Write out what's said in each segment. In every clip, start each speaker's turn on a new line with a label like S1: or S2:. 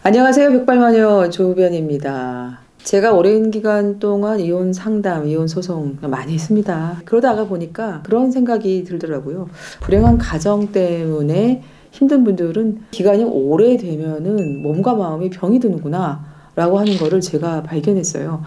S1: 안녕하세요. 백발마녀 조우변입니다. 제가 오랜 기간 동안 이혼 상담, 이혼 소송 많이 했습니다. 그러다가 보니까 그런 생각이 들더라고요. 불행한 가정 때문에 힘든 분들은 기간이 오래되면은 몸과 마음이 병이 드는구나 라고 하는 거를 제가 발견했어요.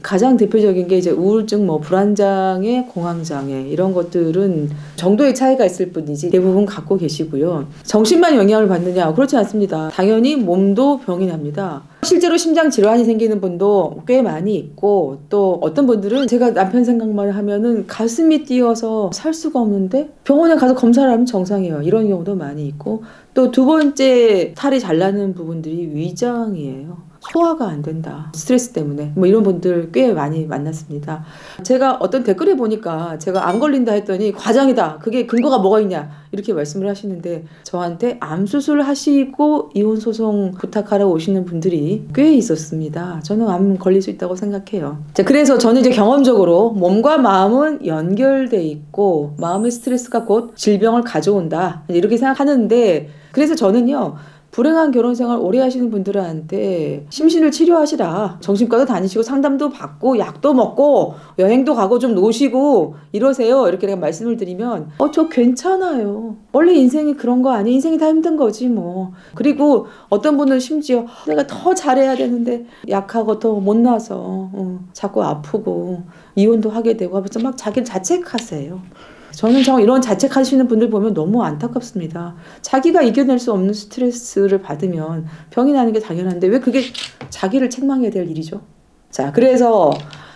S1: 가장 대표적인 게 이제 우울증, 불안장애, 공황장애 이런 것들은 정도의 차이가 있을 뿐이지 대부분 갖고 계시고요. 정신만 영향을 받느냐? 그렇지 않습니다. 당연히 몸도 병이 납니다. 실제로 심장 질환이 생기는 분도 꽤 많이 있고, 또 어떤 분들은 제가 남편 생각만 하면은 가슴이 뛰어서 살 수가 없는데 병원에 가서 검사를 하면 정상이에요. 이런 경우도 많이 있고, 또 두 번째 탈이 잘 나는 부분들이 위장이에요. 소화가 안 된다. 스트레스 때문에. 이런 분들 꽤 많이 만났습니다. 제가 어떤 댓글에 보니까 제가 암 걸린다 했더니 과장이다. 그게 근거가 뭐가 있냐. 이렇게 말씀을 하시는데 저한테 암 수술 하시고 이혼 소송 부탁하러 오시는 분들이 꽤 있었습니다. 저는 암 걸릴 수 있다고 생각해요. 자, 그래서 저는 이제 경험적으로 몸과 마음은 연결돼 있고 마음의 스트레스가 곧 질병을 가져온다. 이렇게 생각하는데 그래서 저는요. 불행한 결혼생활 오래 하시는 분들한테 심신을 치료하시라. 정신과도 다니시고 상담도 받고 약도 먹고 여행도 가고 좀 노시고 이러세요. 이렇게 내가 말씀을 드리면 저 괜찮아요. 원래 인생이 그런 거 아니에요. 인생이 다 힘든 거지 뭐. 그리고 어떤 분은 심지어 내가 더 잘해야 되는데 약하고 더 못나서 자꾸 아프고 이혼도 하게 되고 하면서 막 자기를 자책하세요. 저는 이런 자책하시는 분들 보면 너무 안타깝습니다. 자기가 이겨낼 수 없는 스트레스를 받으면 병이 나는 게 당연한데 왜 그게 자기를 책망해야 될 일이죠? 자, 그래서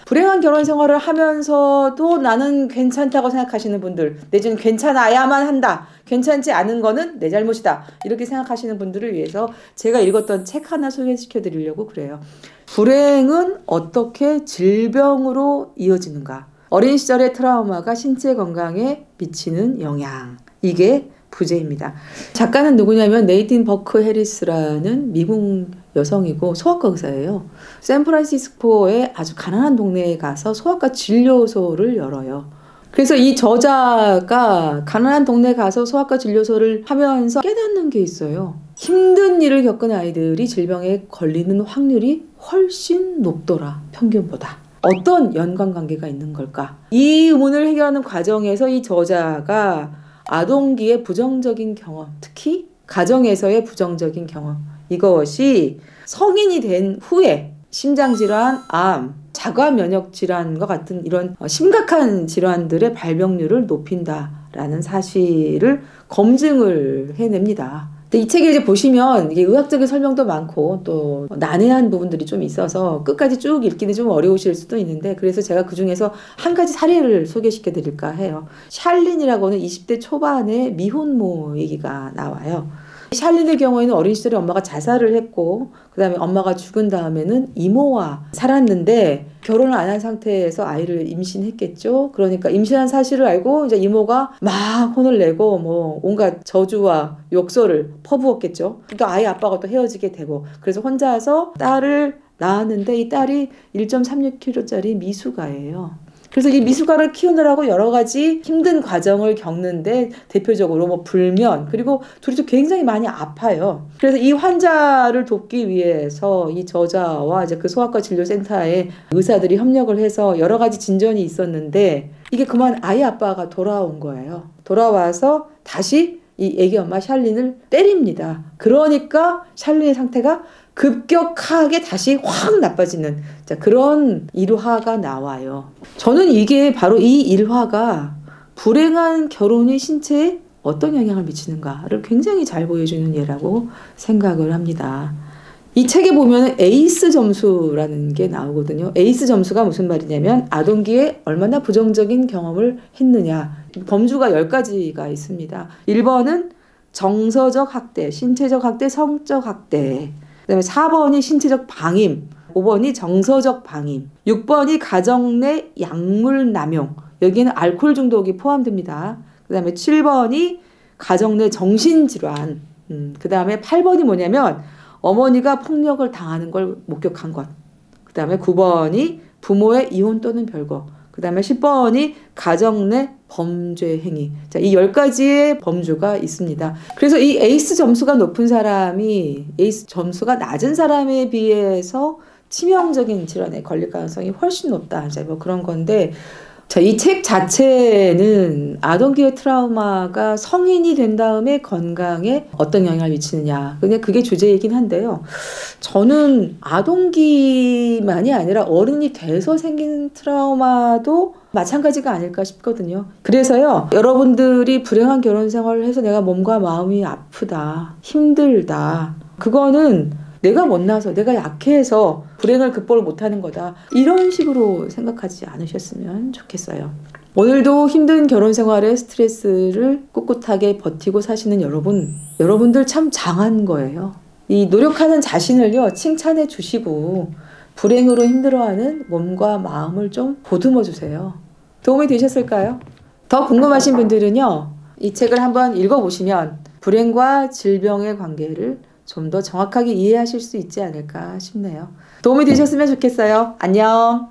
S1: 불행한 결혼 생활을 하면서도 나는 괜찮다고 생각하시는 분들, 내지는 괜찮아야만 한다. 괜찮지 않은 거는 내 잘못이다. 이렇게 생각하시는 분들을 위해서 제가 읽었던 책 하나 소개시켜 드리려고 그래요. 불행은 어떻게 질병으로 이어지는가? 어린 시절의 트라우마가 신체 건강에 미치는 영향. 이게 부제입니다. 작가는 누구냐면 네이틴 버크 해리스라는 미국 여성이고 소아과 의사예요. 샌프란시스코의 아주 가난한 동네에 가서 소아과 진료소를 열어요. 그래서 이 저자가 가난한 동네에 가서 소아과 진료소를 하면서 깨닫는 게 있어요. 힘든 일을 겪은 아이들이 질병에 걸리는 확률이 훨씬 높더라, 평균보다. 어떤 연관관계가 있는 걸까? 이 의문을 해결하는 과정에서 이 저자가 아동기의 부정적인 경험, 특히 가정에서의 부정적인 경험, 이것이 성인이 된 후에 심장질환, 암, 자가면역질환과 같은 이런 심각한 질환들의 발병률을 높인다라는 사실을 검증을 해냅니다. 이 책을 이제 보시면 이게 의학적인 설명도 많고 또 난해한 부분들이 좀 있어서 끝까지 쭉 읽기는 좀 어려우실 수도 있는데 그래서 제가 그 중에서 한 가지 사례를 소개시켜 드릴까 해요. 샬린이라고는 20대 초반의 미혼모 얘기가 나와요. 샬린의 경우에는 어린 시절에 엄마가 자살을 했고 그 다음에 엄마가 죽은 다음에는 이모와 살았는데 결혼을 안 한 상태에서 아이를 임신했겠죠. 그러니까 임신한 사실을 알고 이제 이모가 막 혼을 내고 온갖 저주와 욕설을 퍼부었겠죠. 그러니까 아이 아빠가 또 헤어지게 되고 그래서 혼자서 딸을 낳았는데 이 딸이 1.36kg짜리 미숙아예요. 그래서 이 미숙아를 키우느라고 여러 가지 힘든 과정을 겪는데 대표적으로 불면 그리고 둘이 또 굉장히 많이 아파요. 그래서 이 환자를 돕기 위해서 이 저자와 이제 그 소아과 진료센터의 의사들이 협력을 해서 여러 가지 진전이 있었는데 이게 그만 아이 아빠가 돌아온 거예요. 돌아와서 다시 이 애기 엄마 샬린을 때립니다. 그러니까 샬린의 상태가 급격하게 다시 확 나빠지는 그런 일화가 나와요. 저는 이게 바로 이 일화가 불행한 결혼이 신체에 어떤 영향을 미치는가를 굉장히 잘 보여주는 예라고 생각을 합니다. 이 책에 보면 에이스 점수라는 게 나오거든요. 에이스 점수가 무슨 말이냐면 아동기에 얼마나 부정적인 경험을 했느냐. 범주가 10가지가 있습니다. 1번은 정서적 학대, 신체적 학대, 성적 학대. 그다음에 4번이 신체적 방임, 5번이 정서적 방임, 6번이 가정 내 약물 남용, 여기에는 알코올 중독이 포함됩니다. 그 다음에 7번이 가정 내 정신질환, 그 다음에 8번이 뭐냐면 어머니가 폭력을 당하는 걸 목격한 것, 그 다음에 9번이 부모의 이혼 또는 별거, 그 다음에 10번이 가정 내 범죄 행위. 자, 이 10가지의 범주가 있습니다. 그래서 이 에이스 점수가 높은 사람이 에이스 점수가 낮은 사람에 비해서 치명적인 질환에 걸릴 가능성이 훨씬 높다. 자, 뭐 그런 건데, 자, 이 책 자체는 아동기의 트라우마가 성인이 된 다음에 건강에 어떤 영향을 미치느냐. 그냥 그게 주제이긴 한데요. 저는 아동기만이 아니라 어른이 돼서 생긴 트라우마도 마찬가지가 아닐까 싶거든요. 그래서요, 여러분들이 불행한 결혼 생활을 해서 내가 몸과 마음이 아프다, 힘들다. 그거는 내가 못나서, 내가 약해서 불행을 극복을 못하는 거다. 이런 식으로 생각하지 않으셨으면 좋겠어요. 오늘도 힘든 결혼 생활의 스트레스를 꿋꿋하게 버티고 사시는 여러분들 참 장한 거예요. 이 노력하는 자신을요, 칭찬해 주시고 불행으로 힘들어하는 몸과 마음을 좀 보듬어 주세요. 도움이 되셨을까요? 더 궁금하신 분들은요, 이 책을 한번 읽어보시면 불행과 질병의 관계를 좀 더 정확하게 이해하실 수 있지 않을까 싶네요. 도움이 되셨으면 좋겠어요. 안녕.